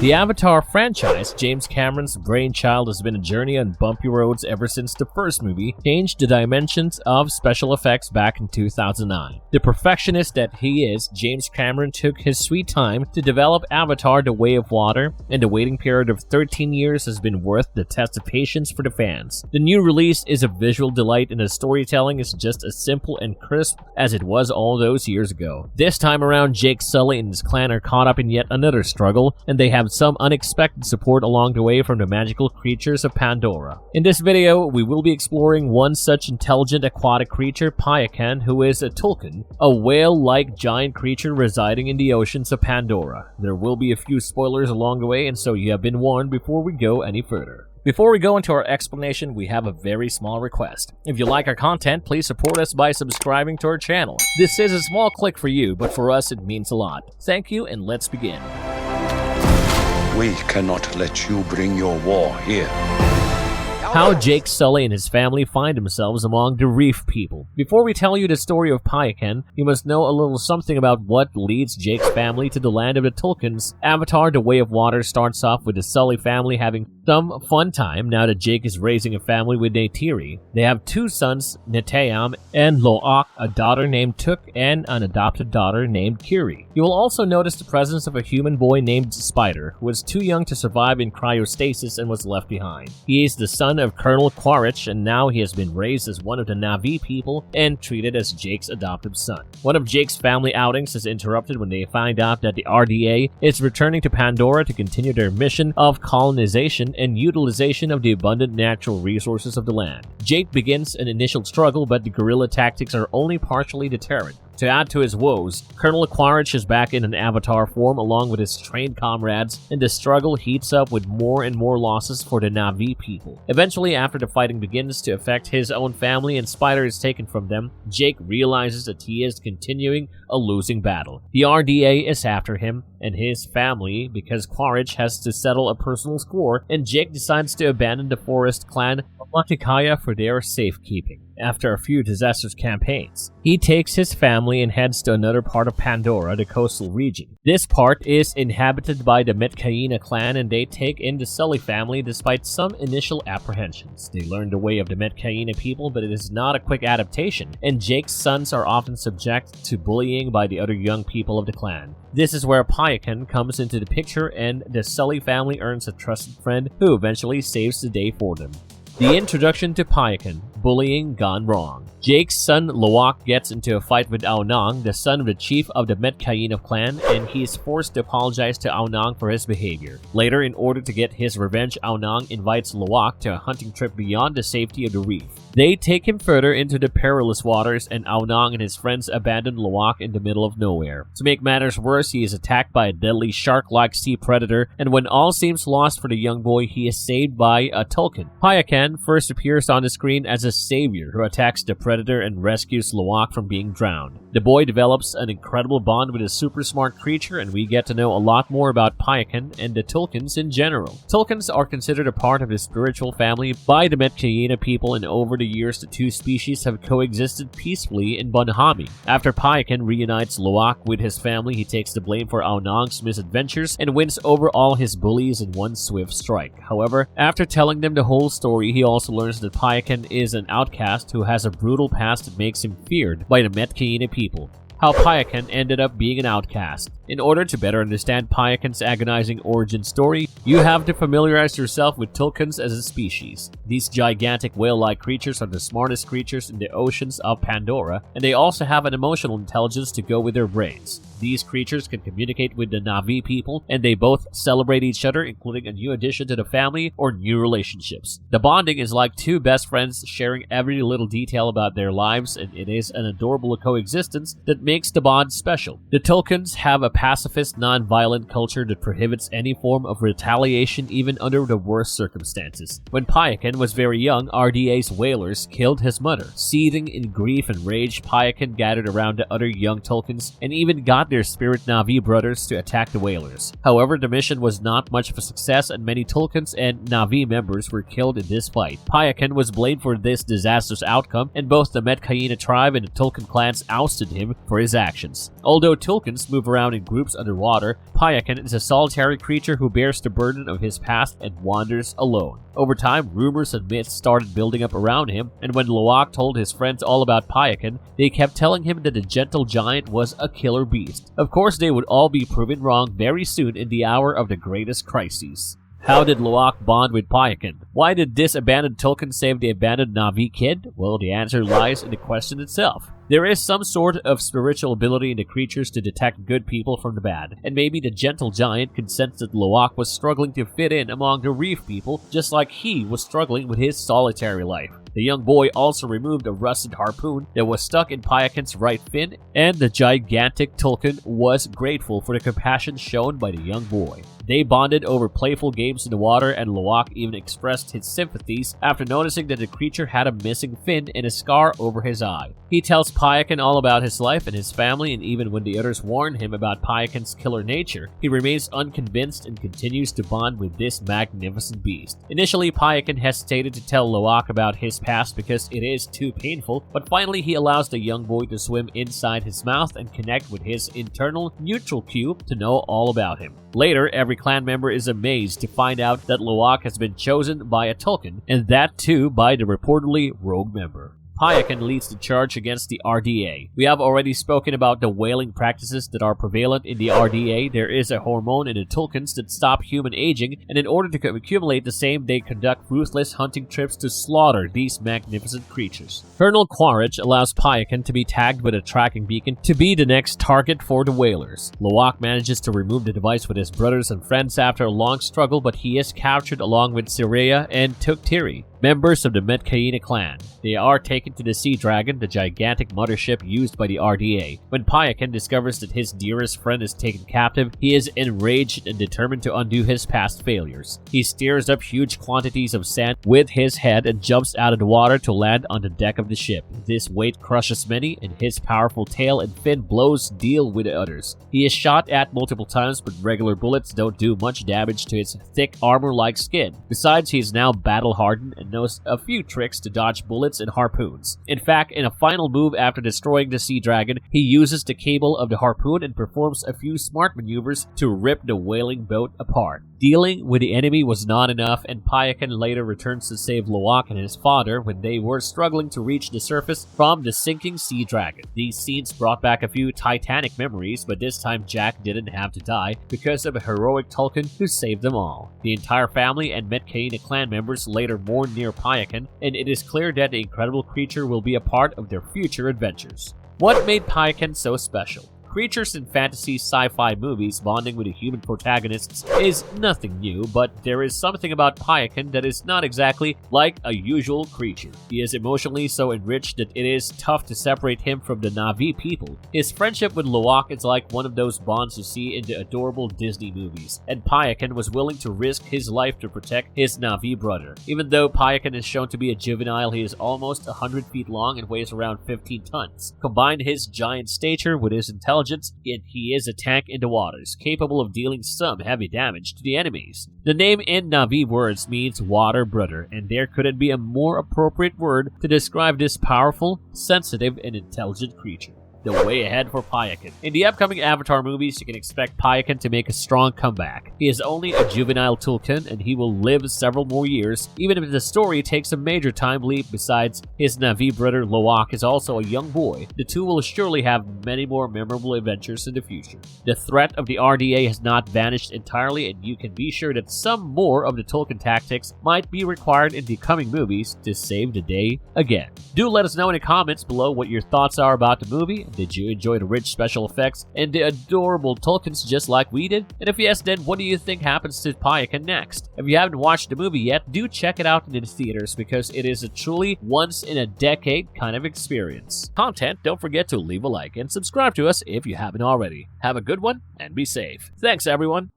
The Avatar franchise, James Cameron's brainchild, has been a journey on bumpy roads ever since the first movie changed the dimensions of special effects back in 2009. The perfectionist that he is, James Cameron took his sweet time to develop Avatar: The Way of Water, and the waiting period of 13 years has been worth the test of patience for the fans. The new release is a visual delight, and the storytelling is just as simple and crisp as it was all those years ago. This time around, Jake Sully and his clan are caught up in yet another struggle, and they have some unexpected support along the way from the magical creatures of Pandora. In this video, we will be exploring one such intelligent aquatic creature, Payakan, who is a tulkun, a whale-like giant creature residing in the oceans of Pandora. There will be a few spoilers along the way, and so you have been warned before we go any further. Before we go into our explanation, we have a very small request. If you like our content, please support us by subscribing to our channel. This is a small click for you, but for us it means a lot. Thank you, and let's begin. We cannot let you bring your war here. How Jake Sully and his family find themselves among the reef people. Before we tell you the story of Payakan, you must know a little something about what leads Jake's family to the land of the Tulkuns. Avatar: The Way of Water starts off with the Sully family having some fun time now that Jake is raising a family with Neytiri. They have two sons, Neteyam and Lo'ak, a daughter named Tuk, and an adopted daughter named Kiri. You will also notice the presence of a human boy named Spider, who was too young to survive in cryostasis and was left behind. He is the son of Colonel Quaritch, and now he has been raised as one of the Na'vi people and treated as Jake's adoptive son. One of Jake's family outings is interrupted when they find out that the RDA is returning to Pandora to continue their mission of colonization and utilization of the abundant natural resources of the land. Jake begins an initial struggle, but the guerrilla tactics are only partially deterrent. To add to his woes, Colonel Quaritch is back in an avatar form along with his trained comrades, and the struggle heats up with more and more losses for the Na'vi people. Eventually, after the fighting begins to affect his own family and Spider is taken from them, Jake realizes that he is continuing a losing battle. The RDA is after him and his family because Quaritch has to settle a personal score, and Jake decides to abandon the forest clan of Matikaya for their safekeeping. After a few disastrous campaigns, he takes his family and heads to another part of Pandora, the coastal region. This part is inhabited by the Metkayina clan, and they take in the Sully family despite some initial apprehensions. They learn the way of the Metkayina people, but it is not a quick adaptation, and Jake's sons are often subject to bullying by the other young people of the clan. This is where Payakan comes into the picture, and the Sully family earns a trusted friend who eventually saves the day for them. The introduction to Payakan, bullying gone wrong. Jake's son Lo'ak gets into a fight with Aonang, the son of the chief of the Metkayina clan, and he is forced to apologize to Aonang for his behavior. Later, in order to get his revenge, Aonang invites Lo'ak to a hunting trip beyond the safety of the reef. They take him further into the perilous waters, and Aonang and his friends abandon Lo'ak in the middle of nowhere. To make matters worse, he is attacked by a deadly shark-like sea predator, and when all seems lost for the young boy, he is saved by a tulkun. Payakan first appears on the screen as a savior who attacks the predator and rescues Lo'ak from being drowned. The boy develops an incredible bond with a super smart creature, and we get to know a lot more about Payakan and the Tulkuns in general. Tulkuns are considered a part of the spiritual family by the Metkayina people, and over the years the two species have coexisted peacefully in Bonhami. After Payakan reunites Lo'ak with his family, he takes the blame for Aonang's misadventures and wins over all his bullies in one swift strike. However, after telling them the whole story, he also learns that Payakan is an outcast who has a brutal past that makes him feared by the Metkayina people. How Payakan ended up being an outcast. In order to better understand Payakan's agonizing origin story, you have to familiarize yourself with tulkuns as a species. These gigantic whale-like creatures are the smartest creatures in the oceans of Pandora, and they also have an emotional intelligence to go with their brains. These creatures can communicate with the Na'vi people, and they both celebrate each other, including a new addition to the family or new relationships. The bonding is like two best friends sharing every little detail about their lives, and it is an adorable coexistence that makes the bond special. The Tulkuns have a pacifist, non-violent culture that prohibits any form of retaliation even under the worst circumstances. When Payakan was very young, RDA's whalers killed his mother. Seething in grief and rage, Payakan gathered around the other young Tulkuns and even got their spirit Na'vi brothers to attack the whalers. However, the mission was not much of a success, and many Tulkuns and Na'vi members were killed in this fight. Payakan was blamed for this disastrous outcome, and both the Metkayina tribe and the Tulkun clans ousted him for his actions. Although Tulkuns move around in groups underwater, Payakan is a solitary creature who bears the burden of his past and wanders alone. Over time, rumors and myths started building up around him, and when Loak told his friends all about Payakan, they kept telling him that the gentle giant was a killer beast. Of course, they would all be proven wrong very soon in the hour of the greatest crises. How did Loak bond with Payakan? Why did this abandoned Tulkun save the abandoned Na'vi kid? Well, the answer lies in the question itself. There is some sort of spiritual ability in the creatures to detect good people from the bad, and maybe the gentle giant could sense that Loak was struggling to fit in among the reef people, just like he was struggling with his solitary life. The young boy also removed a rusted harpoon that was stuck in Payakan's right fin, and the gigantic Tulkun was grateful for the compassion shown by the young boy. They bonded over playful games in the water, and Loak even expressed his sympathies after noticing that the creature had a missing fin and a scar over his eye. He tells Payakan all about his life and his family, and even when the others warn him about Payakan's killer nature, he remains unconvinced and continues to bond with this magnificent beast. Initially, Payakan hesitated to tell Loak about his past because it is too painful, but finally he allows the young boy to swim inside his mouth and connect with his internal neutral cube to know all about him. Later, every clan member is amazed to find out that Loak has been chosen by a Tulkun, and that too by the reportedly rogue member. Payakan leads the charge against the RDA. We have already spoken about the whaling practices that are prevalent in the RDA. There is a hormone in the Tulkuns that stop human aging, and in order to accumulate the same, they conduct ruthless hunting trips to slaughter these magnificent creatures. Colonel Quaritch allows Payakan to be tagged with a tracking beacon to be the next target for the whalers. Loak manages to remove the device with his brothers and friends after a long struggle, but he is captured along with Sireya and Tuktiri, members of the Metcaina clan. They are taken to the Sea Dragon, the gigantic mothership used by the RDA. When Payakan discovers that his dearest friend is taken captive, he is enraged and determined to undo his past failures. He steers up huge quantities of sand with his head and jumps out of the water to land on the deck of the ship. This weight crushes many, and his powerful tail and fin blows deal with the others. He is shot at multiple times, but regular bullets don't do much damage to his thick armor-like skin. Besides, he is now battle-hardened and knows a few tricks to dodge bullets and harpoons. In fact, in a final move after destroying the Sea Dragon, he uses the cable of the harpoon and performs a few smart maneuvers to rip the whaling boat apart. Dealing with the enemy was not enough, and Payakan later returns to save Loak and his father when they were struggling to reach the surface from the sinking Sea Dragon. These scenes brought back a few Titanic memories, but this time Jack didn't have to die because of a heroic Tulkun who saved them all. The entire family and Metcaina clan members later mourn near Payakan, and it is clear that the incredible creature will be a part of their future adventures. What made Payakan so special? Creatures in fantasy sci-fi movies bonding with the human protagonists is nothing new, but there is something about Payakan that is not exactly like a usual creature. He is emotionally so enriched that it is tough to separate him from the Na'vi people. His friendship with Loak is like one of those bonds you see in the adorable Disney movies, and Payakan was willing to risk his life to protect his Na'vi brother. Even though Payakan is shown to be a juvenile, he is almost 100 feet long and weighs around 15 tons. Combine his giant stature with his intelligence, yet he is a tank in the waters, capable of dealing some heavy damage to the enemies. The name in Na'vi words means water brother, and there couldn't be a more appropriate word to describe this powerful, sensitive, and intelligent creature. The way ahead for Payakan. In the upcoming Avatar movies, you can expect Payakan to make a strong comeback. He is only a juvenile Tulkun, and he will live several more years, even if the story takes a major time leap. Besides, his Na'vi brother Loak is also a young boy. The two will surely have many more memorable adventures in the future. The threat of the RDA has not vanished entirely, and you can be sure that some more of the Tulkun tactics might be required in the coming movies to save the day again. Do let us know in the comments below what your thoughts are about the movie. Did you enjoy the rich special effects and the adorable Tulkuns just like we did? And if yes, then what do you think happens to Payakan next? If you haven't watched the movie yet, do check it out in the theaters because it is a truly once-in-a-decade kind of experience. Content, don't forget to leave a like and subscribe to us if you haven't already. Have a good one and be safe. Thanks, everyone.